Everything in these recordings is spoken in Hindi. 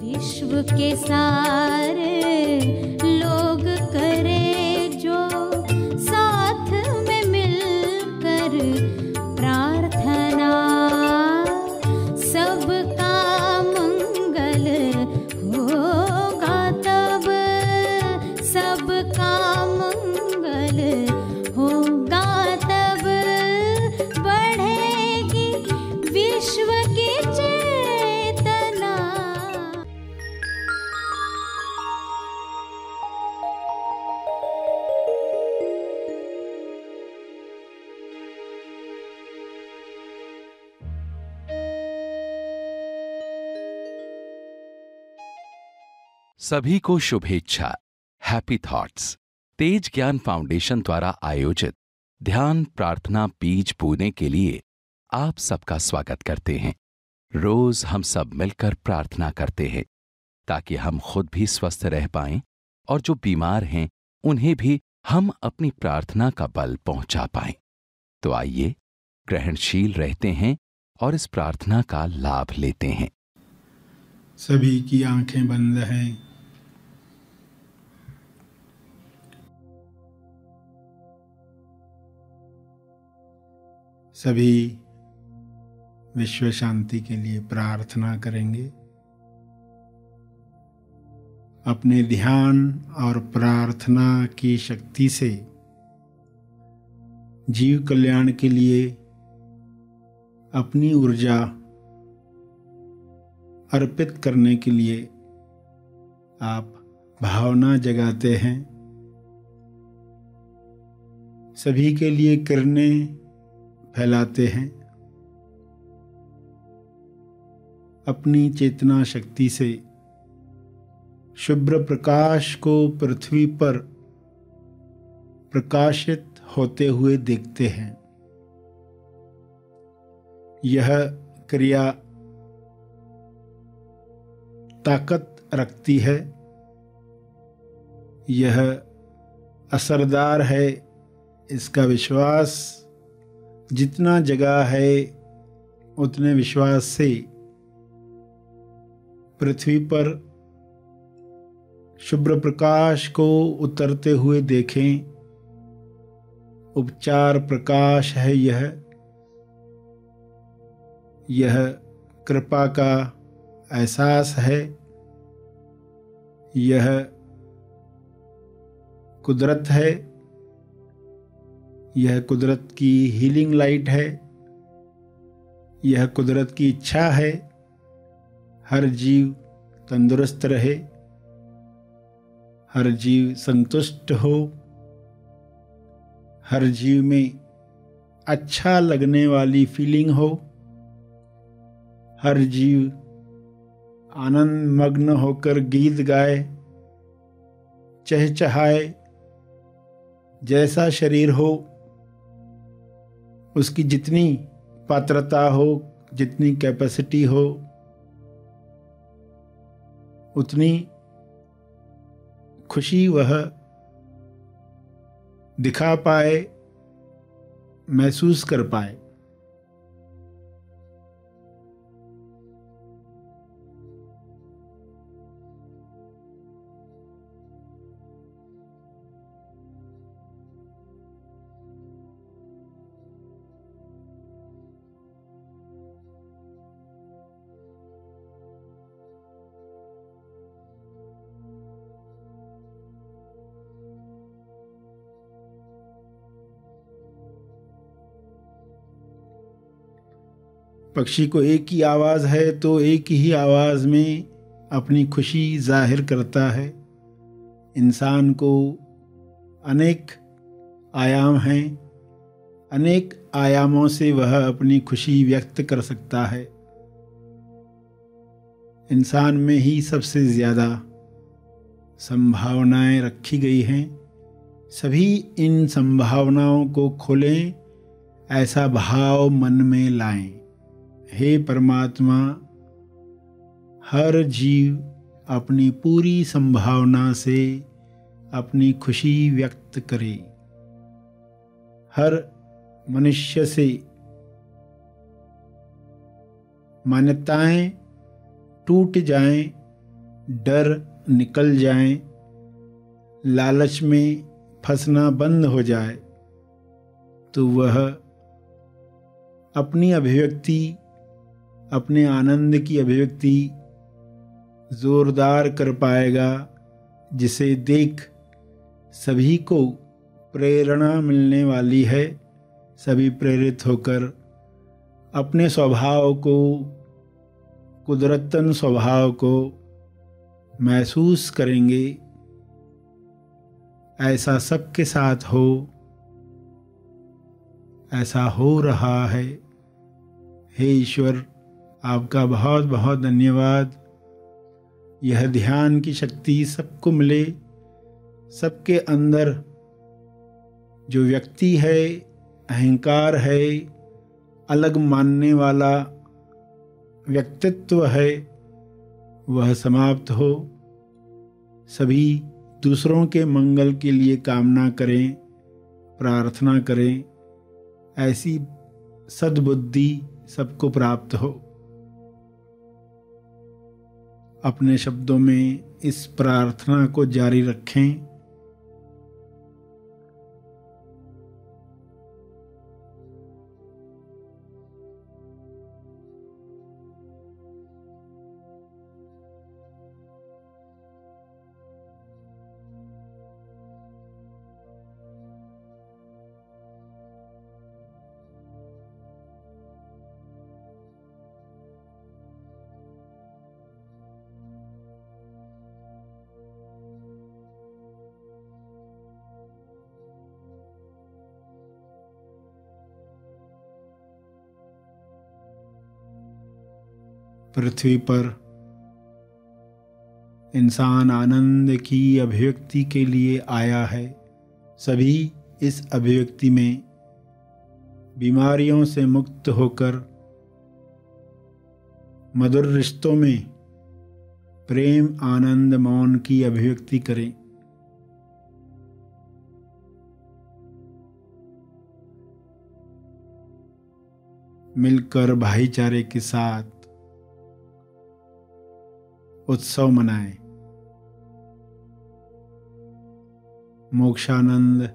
विश्व के सारे लोग करे जो साथ में मिलकर प्रार्थना, सबका मंगल होगा तब, सबका मंगल होगा तब, बढ़ेगी विश्व की चेतना। सभी को शुभेच्छा। हैप्पी थॉट्स तेज ज्ञान फाउंडेशन द्वारा आयोजित ध्यान प्रार्थना बीज बोने के लिए आप सबका स्वागत करते हैं। रोज हम सब मिलकर प्रार्थना करते हैं ताकि हम खुद भी स्वस्थ रह पाएं और जो बीमार हैं उन्हें भी हम अपनी प्रार्थना का बल पहुंचा पाएं। तो आइए ग्रहणशील रहते हैं और इस प्रार्थना का लाभ लेते हैं। सभी की आंखें बंद हैं। सभी विश्व शांति के लिए प्रार्थना करेंगे। अपने ध्यान और प्रार्थना की शक्ति से जीव कल्याण के लिए अपनी ऊर्जा अर्पित करने के लिए आप भावना जगाते हैं। सभी के लिए किरणें फैलाते हैं। अपनी चेतना शक्ति से शुभ्र प्रकाश को पृथ्वी पर प्रकाशित होते हुए देखते हैं। यह क्रिया ताकत रखती है, यह असरदार है। इसका विश्वास जितना जगा है उतने विश्वास से पृथ्वी पर शुभ्र प्रकाश को उतरते हुए देखें। उपचार प्रकाश है यह कृपा का एहसास है, यह कुदरत है, यह कुदरत की हीलिंग लाइट है, यह कुदरत की इच्छा है। हर जीव तंदुरुस्त रहे, हर जीव संतुष्ट हो, हर जीव में अच्छा लगने वाली फीलिंग हो, हर जीव आनंद मग्न होकर गीत गाए, चहचहाए। जैसा शरीर हो, उसकी जितनी पात्रता हो, जितनी कैपेसिटी हो, उतनी खुशी वह दिखा पाए, महसूस कर पाए। पक्षी को एक ही आवाज़ है तो एक ही आवाज़ में अपनी खुशी जाहिर करता है। इंसान को अनेक आयाम हैं, अनेक आयामों से वह अपनी खुशी व्यक्त कर सकता है। इंसान में ही सबसे ज़्यादा संभावनाएं रखी गई हैं। सभी इन संभावनाओं को खोलें, ऐसा भाव मन में लाएं। हे परमात्मा, हर जीव अपनी पूरी संभावना से अपनी खुशी व्यक्त करे। हर मनुष्य से मान्यताएं टूट जाएं, डर निकल जाएं, लालच में फंसना बंद हो जाए, तो वह अपनी अभिव्यक्ति, अपने आनंद की अभिव्यक्ति जोरदार कर पाएगा, जिसे देख सभी को प्रेरणा मिलने वाली है। सभी प्रेरित होकर अपने स्वभाव को, कुदरतन स्वभाव को महसूस करेंगे। ऐसा सबके साथ हो, ऐसा हो रहा है। हे ईश्वर, आपका बहुत बहुत धन्यवाद। यह ध्यान की शक्ति सबको मिले। सबके अंदर जो व्यक्ति है, अहंकार है, अलग मानने वाला व्यक्तित्व है, वह समाप्त हो। सभी दूसरों के मंगल के लिए कामना करें, प्रार्थना करें। ऐसी सद्बुद्धि सबको प्राप्त हो। अपने शब्दों में इस प्रार्थना को जारी रखें। पृथ्वी पर इंसान आनंद की अभिव्यक्ति के लिए आया है। सभी इस अभिव्यक्ति में बीमारियों से मुक्त होकर मधुर रिश्तों में प्रेम, आनंद, मौन की अभिव्यक्ति करें। मिलकर भाईचारे के साथ उत्सव मनाएं। मोक्षानंद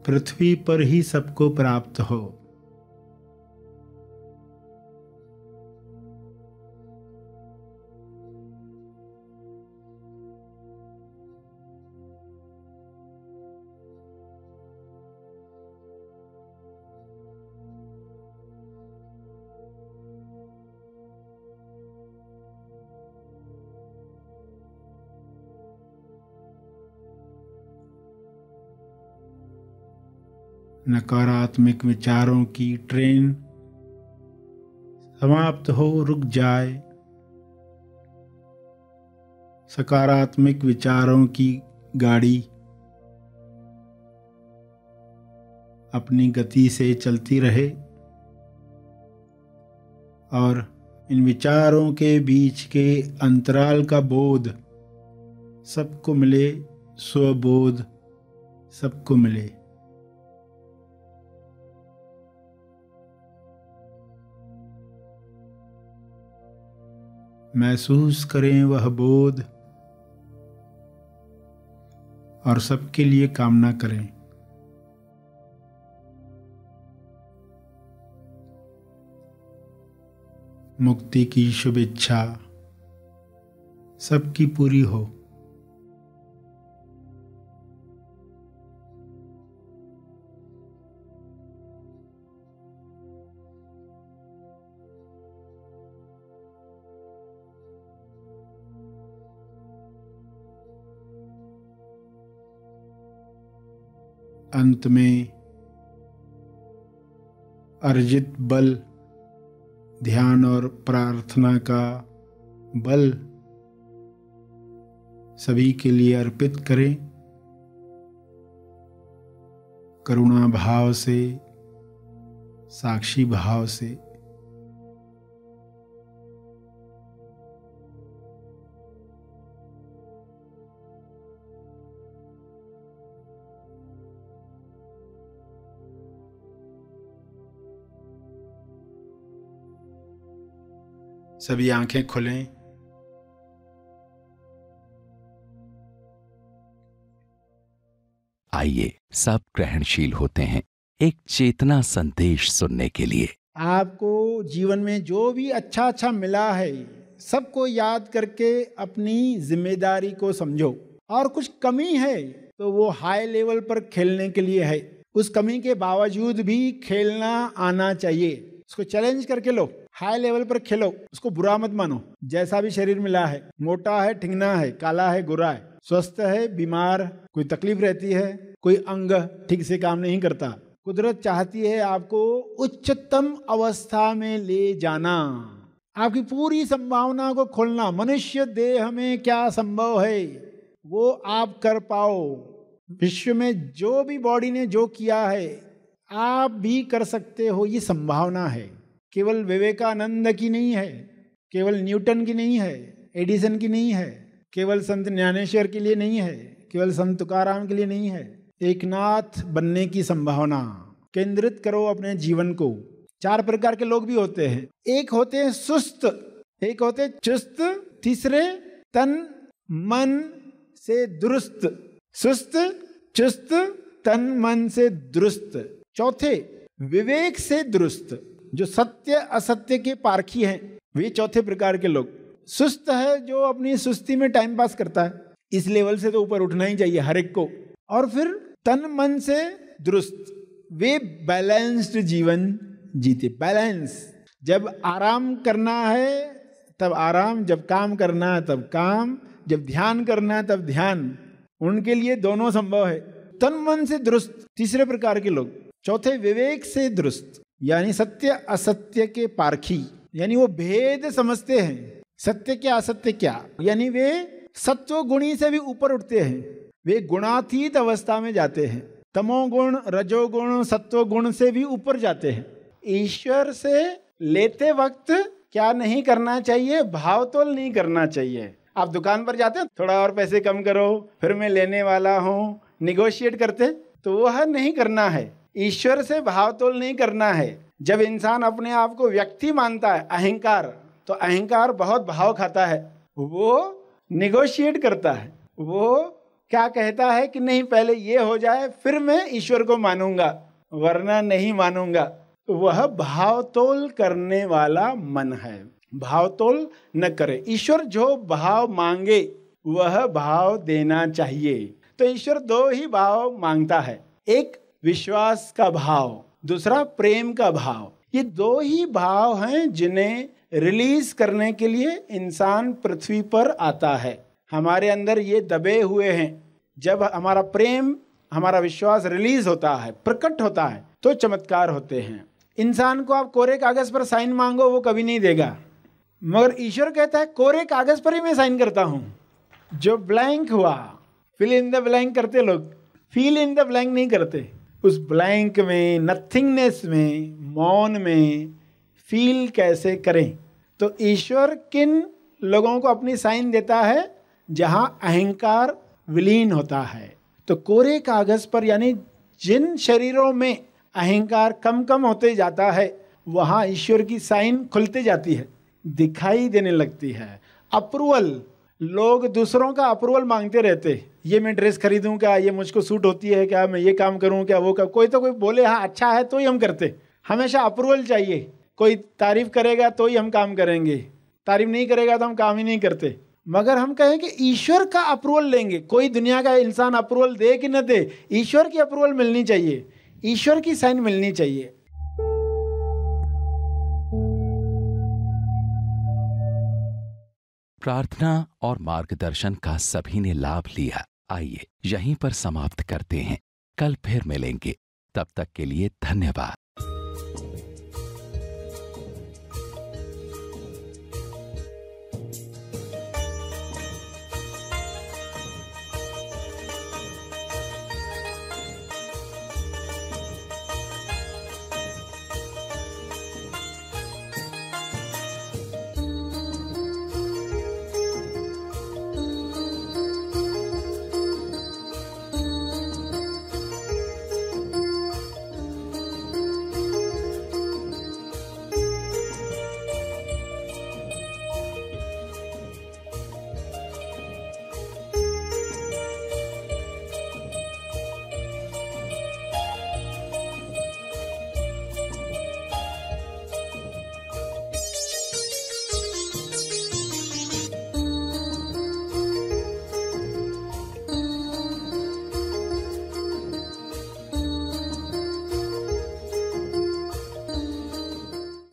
पृथ्वी पर ही सबको प्राप्त हो। नकारात्मक विचारों की ट्रेन समाप्त हो, रुक जाए। सकारात्मक विचारों की गाड़ी अपनी गति से चलती रहे और इन विचारों के बीच के अंतराल का बोध सबको मिले, स्वबोध सबको मिले। महसूस करें वह बोध और सबके लिए कामना करें। मुक्ति की शुभ इच्छा सबकी पूरी हो। अंत में अर्जित बल, ध्यान और प्रार्थना का बल सभी के लिए अर्पित करें। करुणा भाव से, साक्षी भाव से। सभी आंखें खुलें। आइए सब ग्रहणशील होते हैं एक चेतना संदेश सुनने के लिए। आपको जीवन में जो भी अच्छा अच्छा मिला है सबको याद करके अपनी जिम्मेदारी को समझो, और कुछ कमी है तो वो हाई लेवल पर खेलने के लिए है। उस कमी के बावजूद भी खेलना आना चाहिए, उसको चैलेंज करके लो, हाई लेवल पर खेलो, उसको बुरा मत मानो। जैसा भी शरीर मिला है, मोटा है, ठिंगना है, काला है, गोरा है, स्वस्थ है, बीमार, कोई तकलीफ रहती है, कोई अंग ठीक से काम नहीं करता, कुदरत चाहती है आपको उच्चतम अवस्था में ले जाना, आपकी पूरी संभावना को खोलना। मनुष्य देह में क्या संभव है वो आप कर पाओ। विश्व में जो भी बॉडी ने जो किया है आप भी कर सकते हो, ये संभावना है। केवल विवेकानंद की नहीं है, केवल न्यूटन की नहीं है, एडिसन की नहीं है, केवल संत ज्ञानेश्वर के लिए नहीं है, केवल संत तुकाराम के लिए नहीं है। एक नाथ बनने की संभावना। केंद्रित करो अपने जीवन को। 4 प्रकार के लोग भी होते हैं। एक होते हैं सुस्त, एक होते हैं चुस्त, तीसरे तन मन से दुरुस्त। सुस्त, चुस्त, तन मन से दुरुस्त। चौथे विवेक से दुरुस्त, जो सत्य असत्य के पारखी हैं, वे चौथे प्रकार के लोग। सुस्त है जो अपनी सुस्ती में टाइम पास करता है, इस लेवल से तो ऊपर उठना ही चाहिए हर एक को। और फिर तन मन से दुरुस्त, वे बैलेंस्ड जीवन जीते। बैलेंस, जब आराम करना है तब आराम, जब काम करना है तब काम, जब ध्यान करना है तब ध्यान, उनके लिए दोनों संभव है। तन मन से दुरुस्त तीसरे प्रकार के लोग। चौथे विवेक से दुरुस्त, यानी सत्य असत्य के पारखी, यानी वो भेद समझते हैं, सत्य क्या असत्य क्या, यानी वे सत्व गुणी से भी ऊपर उठते हैं, वे गुणातीत अवस्था में जाते हैं, तमोगुण रजोगुण सत्वगुण से भी ऊपर जाते हैं। ईश्वर से लेते वक्त क्या नहीं करना चाहिए, भावतोल नहीं करना चाहिए। आप दुकान पर जाते हैं, थोड़ा और पैसे कम करो, फिर मैं लेने वाला हूँ, निगोशिएट करते, तो वह नहीं करना है। ईश्वर से भावतोल नहीं करना है। जब इंसान अपने आप को व्यक्ति मानता है, अहंकार, तो अहंकार बहुत भाव खाता है, वो निगोशिएट करता है, वो क्या कहता है कि नहीं पहले ये हो जाए फिर मैं ईश्वर को मानूंगा, वरना नहीं मानूंगा। वह भावतोल करने वाला मन है, भावतोल न करे। ईश्वर जो भाव मांगे वह भाव देना चाहिए। तो ईश्वर 2 ही भाव मांगता है, एक विश्वास का भाव, दूसरा प्रेम का भाव। ये 2 ही भाव हैं जिन्हें रिलीज करने के लिए इंसान पृथ्वी पर आता है। हमारे अंदर ये दबे हुए हैं। जब हमारा प्रेम, हमारा विश्वास रिलीज होता है, प्रकट होता है, तो चमत्कार होते हैं। इंसान को आप कोरे कागज पर साइन मांगो, वो कभी नहीं देगा, मगर ईश्वर कहता है कोरे कागज पर ही मैं साइन करता हूं। जो ब्लैंक हुआ, फिल इन द ब्लैंक करते लोग, फील इन द ब्लैंक नहीं करते। उस ब्लैंक में, नथिंगनेस में, मौन में फील कैसे करें। तो ईश्वर किन लोगों को अपनी साइन देता है, जहां अहंकार विलीन होता है। तो कोरे कागज पर, यानी जिन शरीरों में अहंकार कम कम होते जाता है, वहां ईश्वर की साइन खुलते जाती है, दिखाई देने लगती है। अप्रूवल, लोग दूसरों का अप्रूवल मांगते रहते, ये मैं ड्रेस खरीदूं क्या, ये मुझको सूट होती है क्या, मैं ये काम करूं क्या, वो क्या, कोई तो कोई बोले हाँ अच्छा है तो ही हम करते। हमेशा अप्रूवल चाहिए, कोई तारीफ करेगा तो ही हम काम करेंगे, तारीफ नहीं करेगा तो हम काम ही नहीं करते। मगर हम कहें कि ईश्वर का अप्रूवल लेंगे, कोई दुनिया का इंसान अप्रूवल दे कि न दे, ईश्वर की अप्रूवल मिलनी चाहिए, ईश्वर की साइन मिलनी चाहिए। प्रार्थना और मार्गदर्शन का सभी ने लाभ लिया। आइए यहीं पर समाप्त करते हैं, कल फिर मिलेंगे, तब तक के लिए धन्यवाद।